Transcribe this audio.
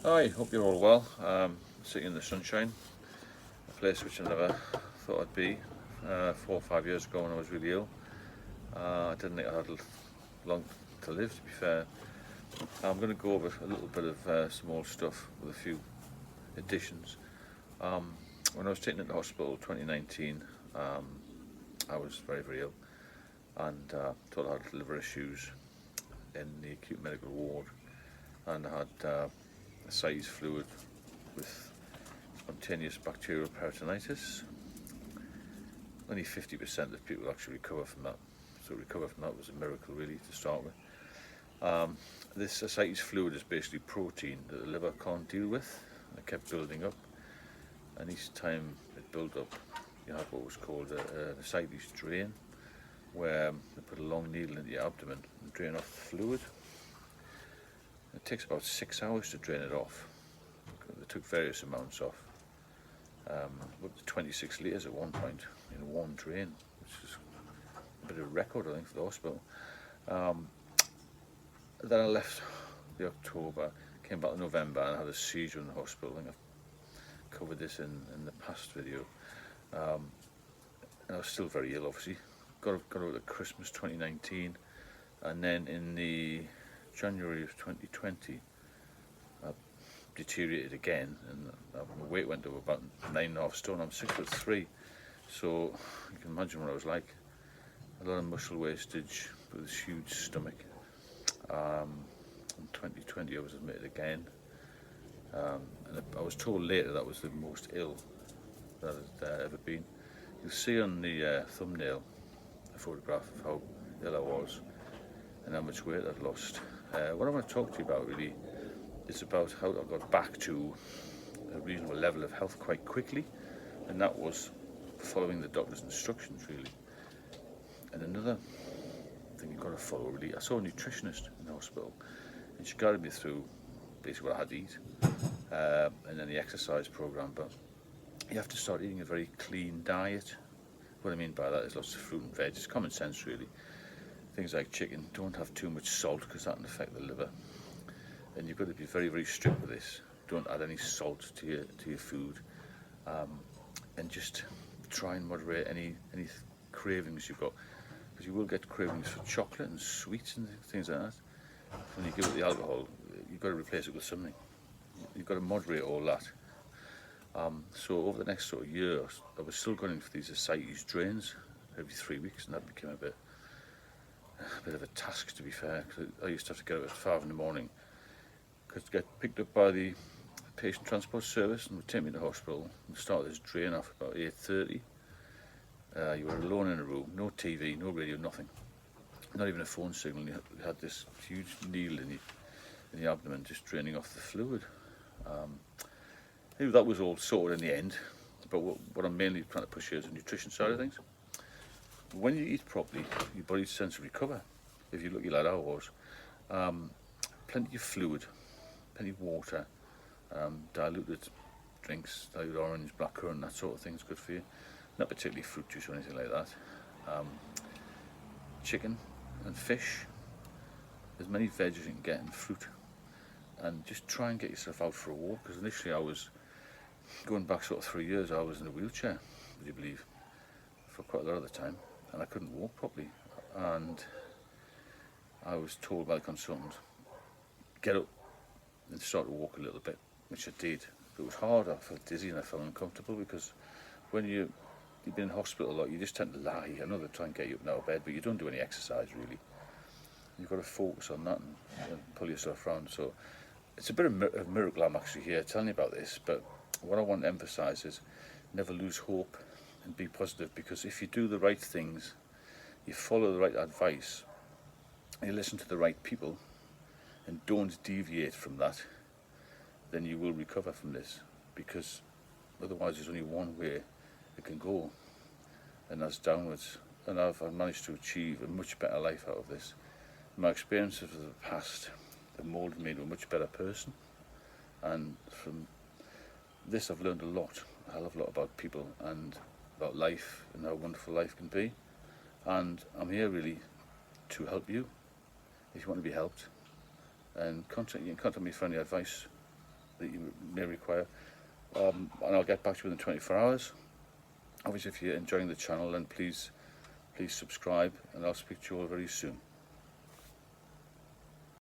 Hi, hope you're all well. Sitting in the sunshine, a place which I never thought I'd be 4 or 5 years ago when I was really ill. I didn't think I had long to live, to be fair. I'm going to go over a little bit of small stuff with a few additions. Um, when I was taken into hospital 2019, I was very, very ill and thought I had liver issues in the acute medical ward, and I had ascites fluid with spontaneous bacterial peritonitis. Only 50% of people actually recover from that. So recover from that was a miracle really to start with. Um, this ascites fluid is basically protein that the liver can't deal with. It kept building up, and each time it built up, you had what was called an ascites drain, where they put a long needle into your abdomen and drain off the fluid. It takes about 6 hours to drain it off. They took various amounts off, up to 26 litres at one point in one drain, which is a bit of a record, I think, for the hospital. Um, then I left the October, came back in November, and I had a seizure in the hospital. I think I've covered this in the past video. And I was still very ill, obviously. Got over at Christmas 2019, and then in the January of 2020, I deteriorated again, and my weight went to about 9.5 stone. I'm 6'3", so you can imagine what I was like. A lot of muscle wastage with this huge stomach. In 2020 I was admitted again, and I was told later that was the most ill that I'd ever been. You'll see on the thumbnail a photograph of how ill I was and how much weight I'd lost. What I want to talk to you about really is about how I got back to a reasonable level of health quite quickly, and that was following the doctor's instructions really. And another thing you've got to follow really, I saw a nutritionist in the hospital, and she guided me through basically what I had to eat, and then the exercise program. But you have to start eating a very clean diet. What I mean by that is lots of fruit and veg. It's common sense really. Things like chicken, don't have too much salt because that can affect the liver. And you've got to be very, very strict with this. Don't add any salt to your food, and just try and moderate any cravings you've got, because you will get cravings for chocolate and sweets and things like that. When you give it the alcohol, you've got to replace it with something. You've got to moderate all that. So over the next sort of year, I was still going for these ascites drains every 3 weeks, and that became a bit of a task, to be fair, because I used to have to get up at 5 in the morning, because to get picked up by the patient transport service and would take me to hospital and start this drain off about 8:30. You were alone in a room, no TV, no radio, nothing, not even a phone signal. You had this huge needle in the abdomen just draining off the fluid. That was all sorted in the end, but what I'm mainly trying to push here is the nutrition side of things. When you eat properly, your body tends to recover. If you're lucky like I was, plenty of fluid, plenty of water, diluted drinks, diluted orange, blackcurrant, that sort of thing is good for you. Not particularly fruit juice or anything like that. Chicken and fish, as many veg as you can get, and fruit. And just try and get yourself out for a walk, because initially I was, going back sort of 3 years, I was in a wheelchair, would you believe, for quite a lot of the time, and I couldn't walk properly. And I was told by the consultant, get up and start to walk a little bit, which I did. But it was hard, I felt dizzy and I felt uncomfortable, because when you've been in hospital a lot, you just tend to lie. I know they try and get you up and out of bed, but you don't do any exercise really. You've got to focus on that and pull yourself around. So it's a bit of a miracle I'm actually here telling you about this, but what I want to emphasise is never lose hope and be positive, because if you do the right things, you follow the right advice, you listen to the right people, and don't deviate from that, then you will recover from this, because otherwise there's only one way it can go, and that's downwards. And I've managed to achieve a much better life out of this. My experiences of the past have moulded me into a much better person, and from this I've learned a lot, a hell of a lot about people and about life and how wonderful life can be. And I'm here really to help you if you want to be helped. And you can contact me for any advice that you may require, and I'll get back to you within 24 hours. Obviously, if you're enjoying the channel, then please subscribe, and I'll speak to you all very soon.